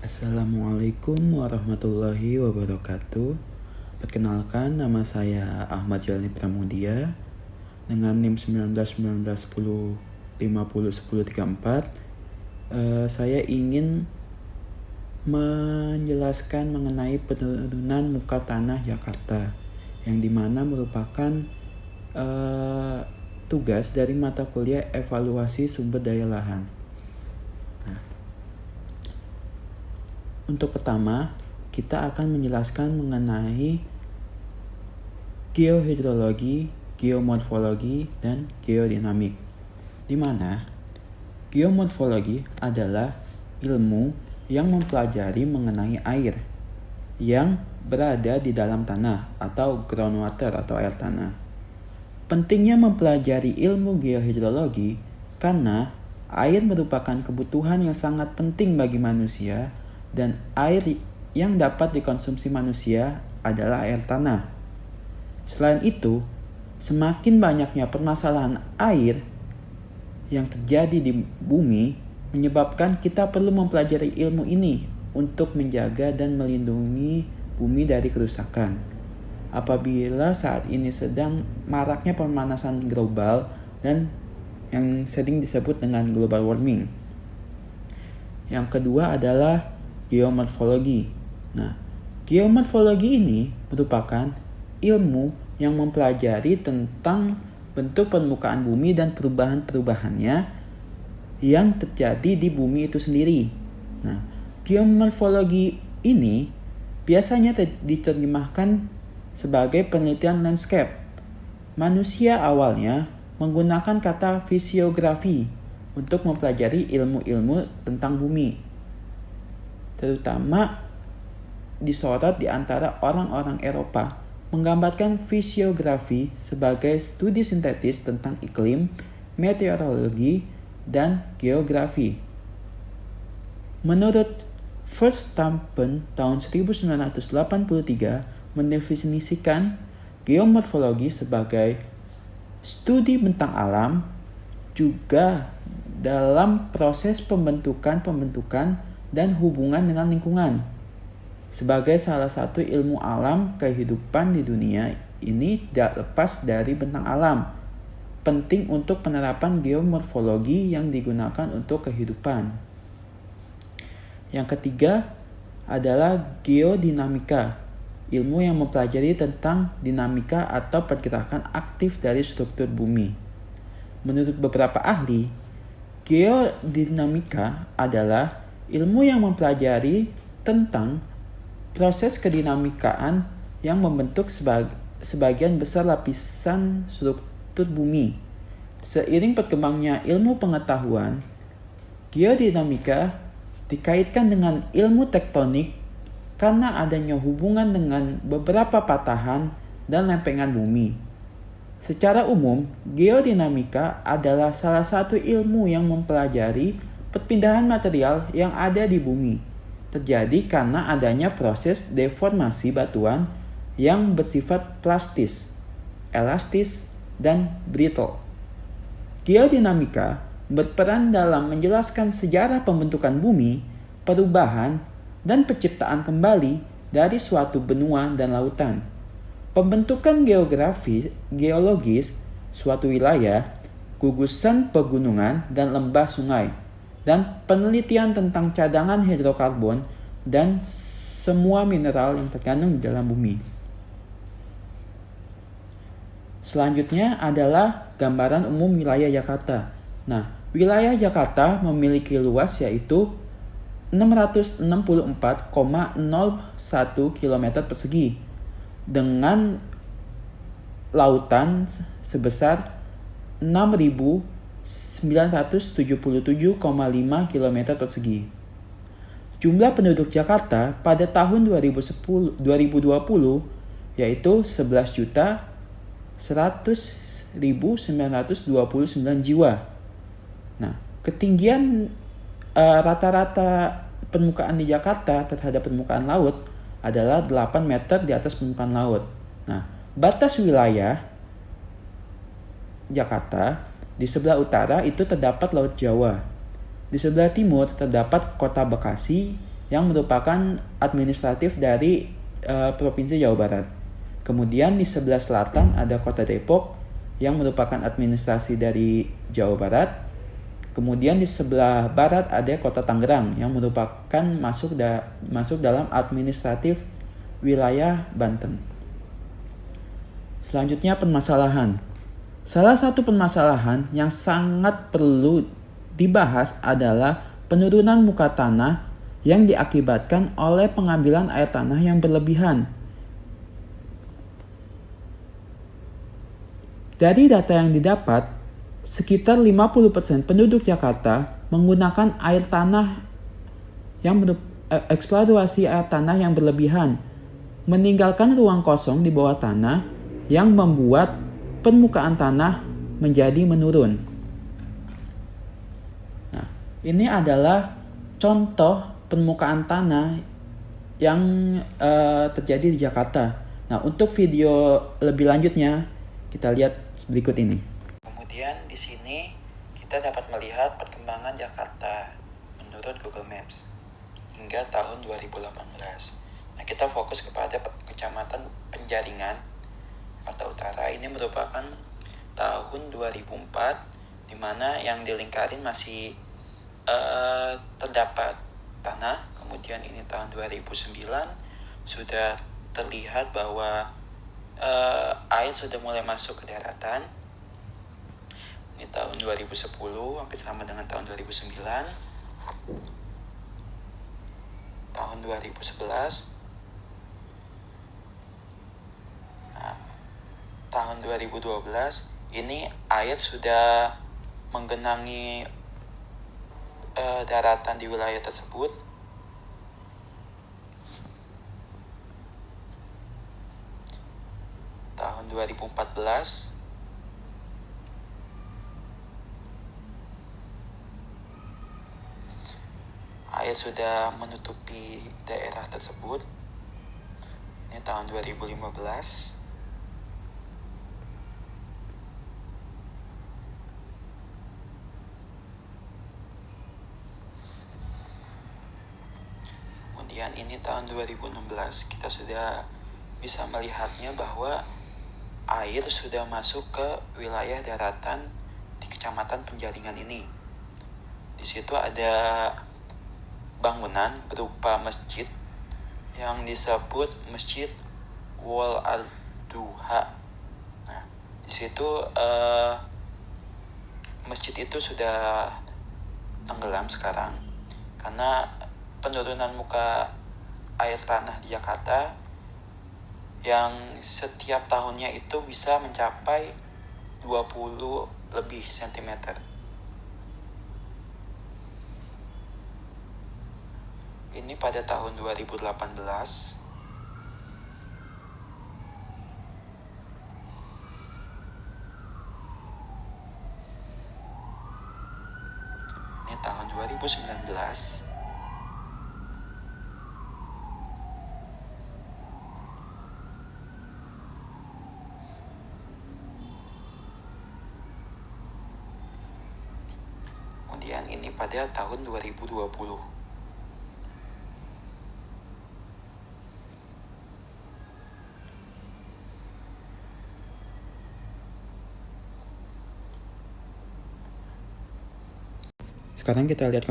Assalamualaikum warahmatullahi wabarakatuh. Perkenalkan, nama saya Ahmad Jalani Pramudia dengan NIM 19 19 10 50 1034. Saya ingin menjelaskan mengenai penurunan muka tanah Jakarta, yang dimana merupakan tugas dari mata kuliah evaluasi sumber daya lahan. Untuk pertama, kita akan menjelaskan mengenai geohidrologi, geomorfologi, dan geodinamik. Di mana geomorfologi adalah ilmu yang mempelajari mengenai air yang berada di dalam tanah atau groundwater atau air tanah. Pentingnya mempelajari ilmu geohidrologi karena air merupakan kebutuhan yang sangat penting bagi manusia, dan air yang dapat dikonsumsi manusia adalah air tanah. Selain itu, semakin banyaknya permasalahan air yang terjadi di bumi menyebabkan kita perlu mempelajari ilmu ini untuk menjaga dan melindungi bumi dari kerusakan. Apabila saat ini sedang maraknya pemanasan global dan yang sering disebut dengan global warming. Yang kedua adalah geomorfologi. Nah, geomorfologi ini merupakan ilmu yang mempelajari tentang bentuk permukaan bumi dan perubahan-perubahannya yang terjadi di bumi itu sendiri. Nah, geomorfologi ini biasanya diterjemahkan sebagai penelitian landscape. Manusia awalnya menggunakan kata fisiografi untuk mempelajari ilmu-ilmu tentang bumi, terutama disorot di antara orang-orang Eropa, menggambarkan fisiografi sebagai studi sintetis tentang iklim, meteorologi, dan geografi. Menurut Verstappen tahun 1983 mendefinisikan geomorfologi sebagai studi bentang alam juga dalam proses pembentukan dan hubungan dengan lingkungan. Sebagai salah satu ilmu alam kehidupan di dunia ini tidak lepas dari bentang alam, penting untuk penerapan geomorfologi yang digunakan untuk kehidupan. Yang ketiga adalah geodinamika, ilmu yang mempelajari tentang dinamika atau pergerakan aktif dari struktur bumi. Menurut beberapa ahli, geodinamika adalah ilmu yang mempelajari tentang proses kedinamikaan yang membentuk sebagian besar lapisan struktur bumi. Seiring berkembangnya ilmu pengetahuan, geodinamika dikaitkan dengan ilmu tektonik karena adanya hubungan dengan beberapa patahan dan lempengan bumi. Secara umum, geodinamika adalah salah satu ilmu yang mempelajari perpindahan material yang ada di bumi terjadi karena adanya proses deformasi batuan yang bersifat plastis, elastis, dan brittle. Geodinamika berperan dalam menjelaskan sejarah pembentukan bumi, perubahan, dan penciptaan kembali dari suatu benua dan lautan. Pembentukan geologis suatu wilayah, gugusan pegunungan dan lembah sungai, dan penelitian tentang cadangan hidrokarbon dan semua mineral yang terkandung di dalam bumi. Selanjutnya adalah gambaran umum wilayah Jakarta. Nah, wilayah Jakarta memiliki luas yaitu 664,01 km persegi dengan lautan sebesar 6.977,5 km persegi. Jumlah penduduk Jakarta pada tahun 2020 yaitu 11.100.929 jiwa. Nah, ketinggian rata-rata permukaan di Jakarta terhadap permukaan laut adalah 8 meter di atas permukaan laut. Nah, batas wilayah Jakarta di sebelah utara itu terdapat Laut Jawa. Di sebelah timur terdapat Kota Bekasi yang merupakan administratif dari Provinsi Jawa Barat. Kemudian di sebelah selatan ada Kota Depok yang merupakan administrasi dari Jawa Barat. Kemudian di sebelah barat ada Kota Tangerang yang merupakan masuk dalam administratif wilayah Banten. Selanjutnya permasalahan. Salah satu permasalahan yang sangat perlu dibahas adalah penurunan muka tanah yang diakibatkan oleh pengambilan air tanah yang berlebihan. Dari data yang didapat, sekitar 50% penduduk Jakarta menggunakan air tanah yang eksploitasi air tanah yang berlebihan, meninggalkan ruang kosong di bawah tanah yang membuat permukaan tanah menjadi menurun. Nah, ini adalah contoh permukaan tanah yang terjadi di Jakarta. Nah, untuk video lebih lanjutnya kita lihat berikut ini. Kemudian di sini kita dapat melihat perkembangan Jakarta menurut Google Maps hingga tahun 2018. Nah, kita fokus kepada Kecamatan Penjaringan, Jakarta Utara. Ini merupakan tahun 2004, di mana yang dilingkarin masih terdapat tanah. Kemudian ini tahun 2009 sudah terlihat bahwa air sudah mulai masuk ke daratan. Ini tahun 2010, hampir sama dengan tahun 2009. Tahun 2011. Nah, tahun 2012 ini air sudah menggenangi daratan di wilayah tersebut. Tahun 2014 air sudah menutupi daerah tersebut. Ini tahun 2015. Kemudian ini tahun 2016, kita sudah bisa melihatnya bahwa air sudah masuk ke wilayah daratan di Kecamatan Penjaringan ini. Di situ ada bangunan berupa masjid yang disebut Masjid Wal Al-Duha. Nah, di situ masjid itu sudah tenggelam sekarang karena penurunan muka air tanah di Jakarta yang setiap tahunnya itu bisa mencapai 20 lebih sentimeter. Ini pada tahun 2018. Ini tahun 2019. Kemudian ini pada tahun 2020. Sekarang kita lihat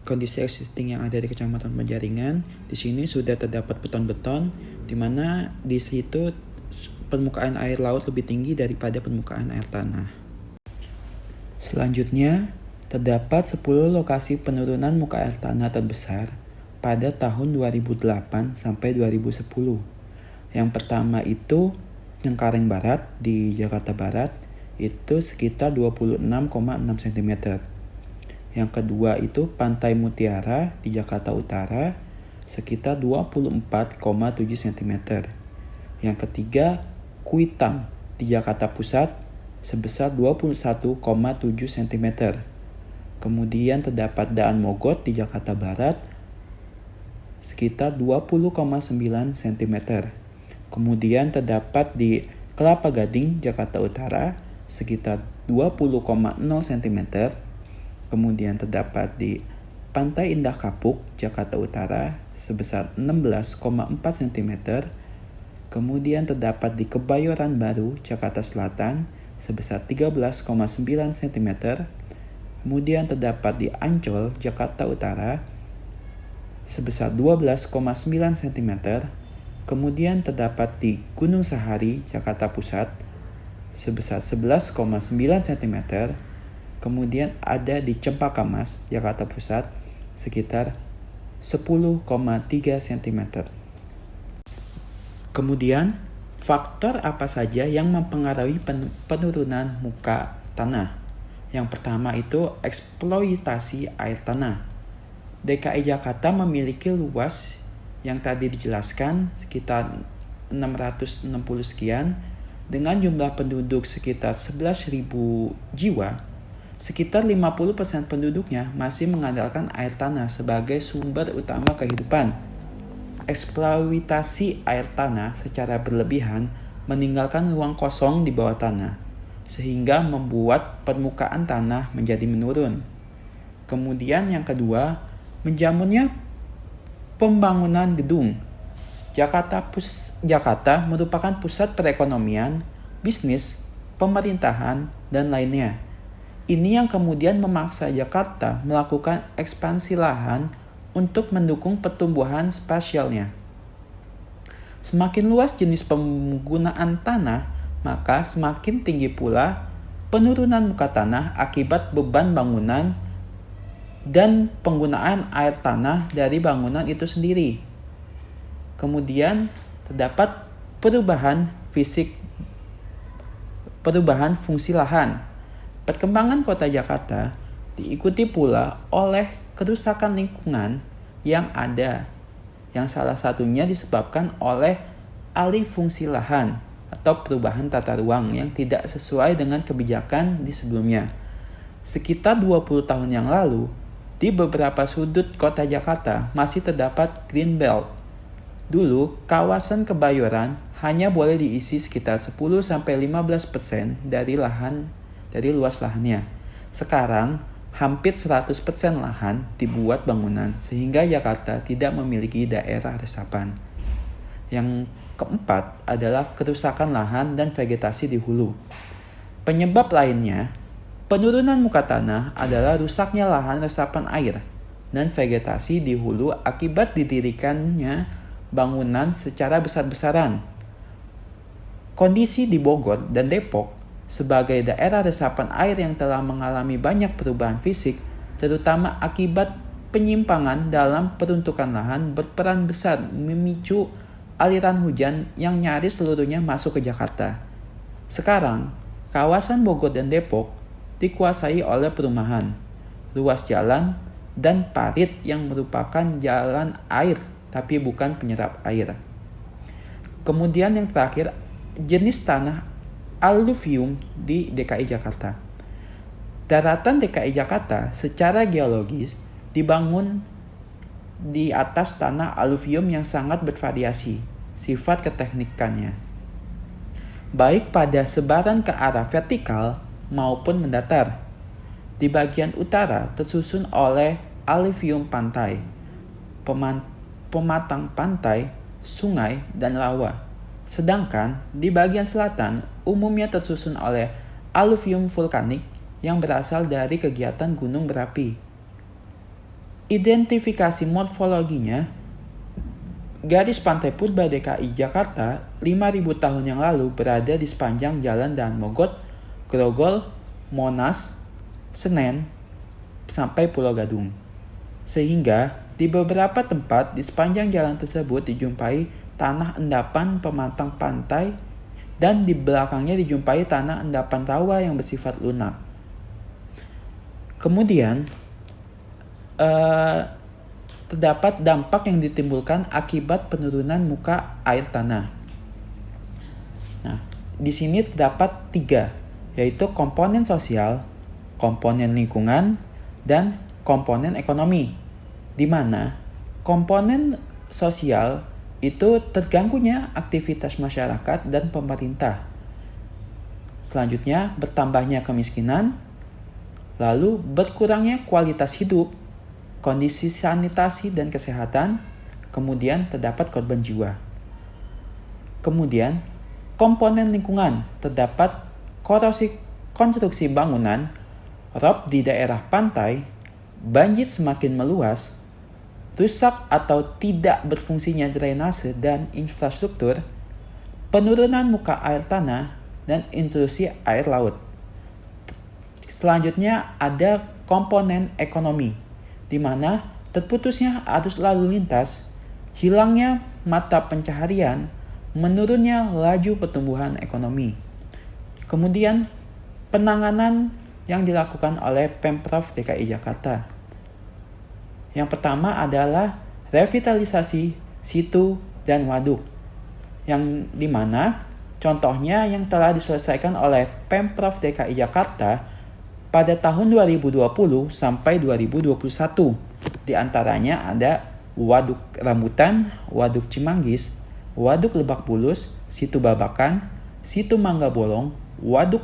kondisi existing yang ada di Kecamatan Penjaringan. Di sini sudah terdapat beton-beton, di mana di situ permukaan air laut lebih tinggi daripada permukaan air tanah. Selanjutnya, terdapat 10 lokasi penurunan muka air tanah terbesar pada tahun 2008 sampai 2010. Yang pertama itu Cengkareng Barat di Jakarta Barat, itu sekitar 26,6 cm. Yang kedua itu Pantai Mutiara di Jakarta Utara sekitar 24,7 cm. Yang ketiga Kuitang di Jakarta Pusat sebesar 21,7 cm. Kemudian terdapat Daan Mogot di Jakarta Barat sekitar 20,9 cm. Kemudian terdapat di Kelapa Gading Jakarta Utara sekitar 20,0 cm. Kemudian terdapat di Pantai Indah Kapuk, Jakarta Utara sebesar 16,4 cm. Kemudian terdapat di Kebayoran Baru, Jakarta Selatan sebesar 13,9 cm. Kemudian terdapat di Ancol, Jakarta Utara sebesar 12,9 cm. Kemudian terdapat di Gunung Sahari, Jakarta Pusat sebesar 11,9 cm. Kemudian ada di Cempaka Mas, Jakarta Pusat sekitar 10,3 cm. Kemudian, faktor apa saja yang mempengaruhi penurunan muka tanah? Yang pertama itu eksploitasi air tanah. DKI Jakarta memiliki luas yang tadi dijelaskan sekitar 660 sekian dengan jumlah penduduk sekitar 11.000 jiwa. Sekitar 50% penduduknya masih mengandalkan air tanah sebagai sumber utama kehidupan. Eksploitasi air tanah secara berlebihan meninggalkan ruang kosong di bawah tanah, sehingga membuat permukaan tanah menjadi menurun. Kemudian yang kedua, menjamurnya pembangunan gedung. Jakarta merupakan pusat perekonomian, bisnis, pemerintahan, dan lainnya. Ini yang kemudian memaksa Jakarta melakukan ekspansi lahan untuk mendukung pertumbuhan spasialnya. Semakin luas jenis penggunaan tanah, maka semakin tinggi pula penurunan muka tanah akibat beban bangunan dan penggunaan air tanah dari bangunan itu sendiri. Kemudian terdapat perubahan fungsi lahan. Perkembangan kota Jakarta diikuti pula oleh kerusakan lingkungan yang ada, yang salah satunya disebabkan oleh alih fungsi lahan atau perubahan tata ruang yang tidak sesuai dengan kebijakan di sebelumnya. Sekitar 20 tahun yang lalu, di beberapa sudut kota Jakarta masih terdapat green belt. Dulu, kawasan Kebayoran hanya boleh diisi sekitar 10-15% dari luas lahannya. Sekarang, hampir 100% lahan dibuat bangunan sehingga Jakarta tidak memiliki daerah resapan. Yang keempat adalah kerusakan lahan dan vegetasi di hulu. Penyebab lainnya, penurunan muka tanah adalah rusaknya lahan resapan air dan vegetasi di hulu akibat didirikannya bangunan secara besar-besaran. Kondisi di Bogor dan Depok sebagai daerah resapan air yang telah mengalami banyak perubahan fisik, terutama akibat penyimpangan dalam peruntukan lahan, berperan besar memicu aliran hujan yang nyaris seluruhnya masuk ke Jakarta. Sekarang, kawasan Bogor dan Depok dikuasai oleh perumahan, ruas jalan, dan parit yang merupakan jalan air tapi bukan penyerap air. Kemudian yang terakhir, jenis tanah aluvium di DKI Jakarta. Daratan DKI Jakarta secara geologis dibangun di atas tanah aluvium yang sangat bervariasi sifat keteknikannya, baik pada sebaran ke arah vertikal maupun mendatar. Di bagian utara tersusun oleh aluvium pantai, pematang pantai, sungai, dan rawa. Sedangkan di bagian selatan umumnya tersusun oleh aluvium vulkanik yang berasal dari kegiatan gunung berapi. Identifikasi morfologinya, garis pantai purba DKI Jakarta 5.000 tahun yang lalu berada di sepanjang jalan Daan Mogot, Grogol, Monas, Senen, sampai Pulau Gadung. Sehingga di beberapa tempat di sepanjang jalan tersebut dijumpai tanah endapan pematang pantai dan di belakangnya dijumpai tanah endapan rawa yang bersifat lunak. Kemudian terdapat dampak yang ditimbulkan akibat penurunan muka air tanah. Nah, di sini terdapat 3, yaitu komponen sosial, komponen lingkungan, dan komponen ekonomi. Di mana komponen sosial itu terganggunya aktivitas masyarakat dan pemerintah. Selanjutnya, bertambahnya kemiskinan, lalu berkurangnya kualitas hidup, kondisi sanitasi dan kesehatan, kemudian terdapat korban jiwa. Kemudian, komponen lingkungan, terdapat korosi konstruksi bangunan, rob di daerah pantai, banjir semakin meluas, rusak atau tidak berfungsinya drainase dan infrastruktur, penurunan muka air tanah, dan intrusi air laut. Selanjutnya ada komponen ekonomi, di mana terputusnya arus lalu lintas, hilangnya mata pencaharian, menurunnya laju pertumbuhan ekonomi. Kemudian penanganan yang dilakukan oleh Pemprov DKI Jakarta. Yang pertama adalah revitalisasi situ dan waduk, yang dimana contohnya yang telah diselesaikan oleh Pemprov DKI Jakarta pada tahun 2020 sampai 2021. Di antaranya ada Waduk Rambutan, Waduk Cimanggis, Waduk Lebak Bulus, Situ Babakan, Situ Mangga Bolong, Waduk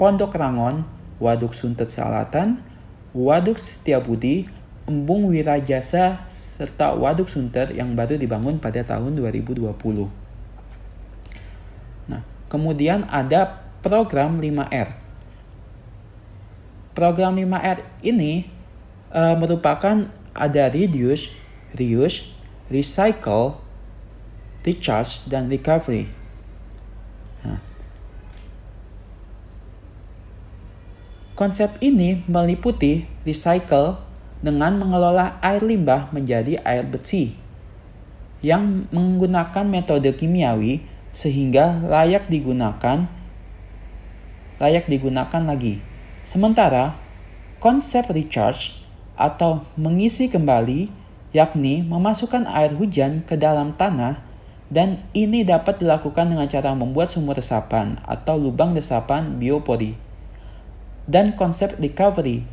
Pondok Rangon, Waduk Sunter Selatan, Waduk Setiabudi, Embung Wirajasa, serta Waduk Sunter yang baru dibangun pada tahun 2020. Nah, kemudian ada program 5R. Program 5R ini merupakan ada reduce, reuse, recycle, recharge, dan recovery. Nah, konsep ini meliputi recycle dengan mengelola air limbah menjadi air bersih yang menggunakan metode kimiawi sehingga layak digunakan lagi. Sementara konsep recharge atau mengisi kembali yakni memasukkan air hujan ke dalam tanah, dan ini dapat dilakukan dengan cara membuat sumur resapan atau lubang resapan biopori. Dan konsep recovery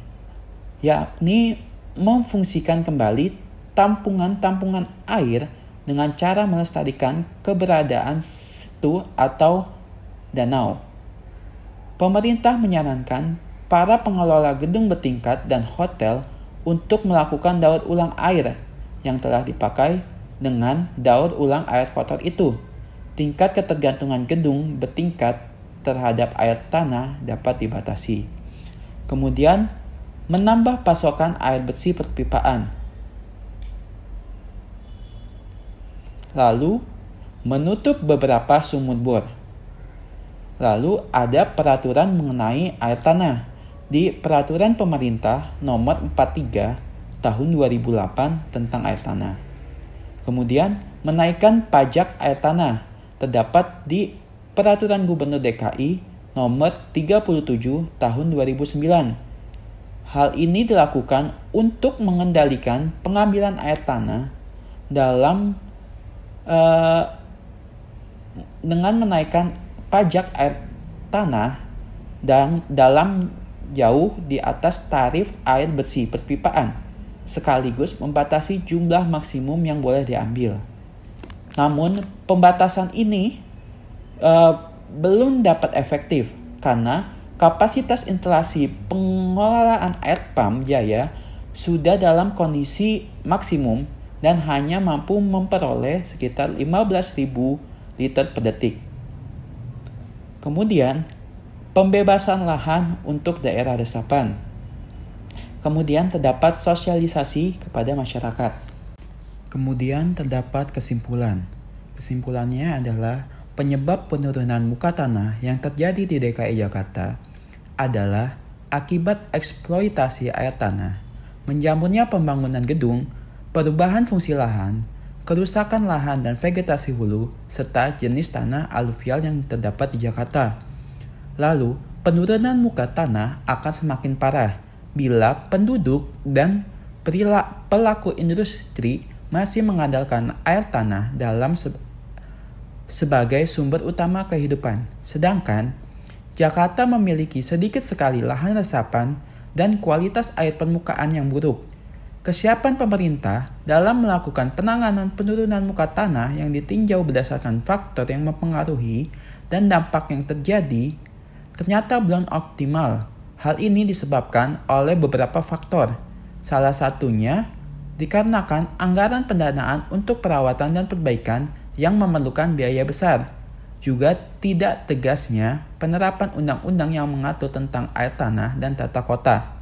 yakni memfungsikan kembali tampungan-tampungan air dengan cara melestarikan keberadaan situ atau danau. Pemerintah menyarankan para pengelola gedung bertingkat dan hotel untuk melakukan daur ulang air yang telah dipakai dengan daur ulang air kotor itu. Tingkat ketergantungan gedung bertingkat terhadap air tanah dapat dibatasi. Kemudian, menambah pasokan air bersih perpipaan. Lalu, menutup beberapa sumur bor. Lalu, ada peraturan mengenai air tanah di Peraturan Pemerintah Nomor 43 Tahun 2008 tentang air tanah. Kemudian, menaikkan pajak air tanah terdapat di Peraturan Gubernur DKI Nomor 37 Tahun 2009. Hal ini dilakukan untuk mengendalikan pengambilan air tanah dengan menaikkan pajak air tanah dalam jauh di atas tarif air bersih perpipaan, sekaligus membatasi jumlah maksimum yang boleh diambil. Namun, pembatasan ini belum dapat efektif karena kapasitas instalasi pengelolaan air PAM Jaya sudah dalam kondisi maksimum dan hanya mampu memperoleh sekitar 15.000 liter per detik. Kemudian, pembebasan lahan untuk daerah resapan. Kemudian terdapat sosialisasi kepada masyarakat. Kemudian terdapat kesimpulan. Kesimpulannya adalah penyebab penurunan muka tanah yang terjadi di DKI Jakarta adalah akibat eksploitasi air tanah, menjamurnya pembangunan gedung, perubahan fungsi lahan, kerusakan lahan dan vegetasi hulu, serta jenis tanah aluvial yang terdapat di Jakarta. Lalu, penurunan muka tanah akan semakin parah bila penduduk dan pelaku industri masih mengandalkan air tanah sebagai sumber utama kehidupan. Sedangkan, Jakarta memiliki sedikit sekali lahan resapan dan kualitas air permukaan yang buruk. Kesiapan pemerintah dalam melakukan penanganan penurunan muka tanah yang ditinjau berdasarkan faktor yang mempengaruhi dan dampak yang terjadi ternyata belum optimal. Hal ini disebabkan oleh beberapa faktor, Salah satunya dikarenakan anggaran pendanaan untuk perawatan dan perbaikan yang memerlukan biaya besar. Juga tidak tegasnya penerapan undang-undang yang mengatur tentang air tanah dan tata kota.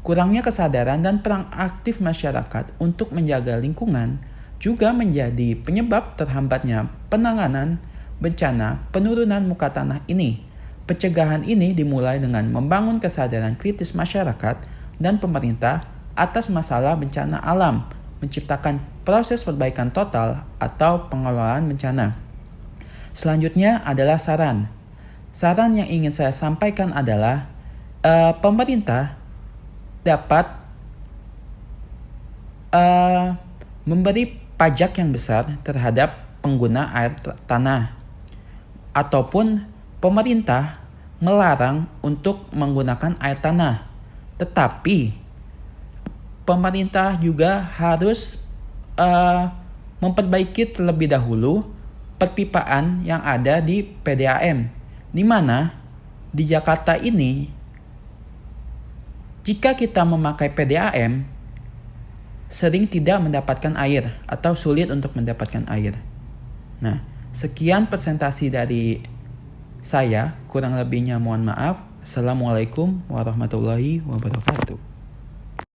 Kurangnya kesadaran dan peran aktif masyarakat untuk menjaga lingkungan juga menjadi penyebab terhambatnya penanganan bencana penurunan muka tanah ini. Pencegahan ini dimulai dengan membangun kesadaran kritis masyarakat dan pemerintah atas masalah bencana alam, menciptakan proses perbaikan total atau pengelolaan bencana. Selanjutnya adalah saran. Saran yang ingin saya sampaikan adalah pemerintah dapat memberi pajak yang besar terhadap pengguna air tanah, ataupun pemerintah melarang untuk menggunakan air tanah. Tetapi pemerintah juga harus memperbaiki terlebih dahulu perpipaan yang ada di PDAM, di mana di Jakarta ini jika kita memakai PDAM sering tidak mendapatkan air atau sulit untuk mendapatkan air. Nah, sekian presentasi dari saya, kurang lebihnya mohon maaf. Assalamualaikum warahmatullahi wabarakatuh.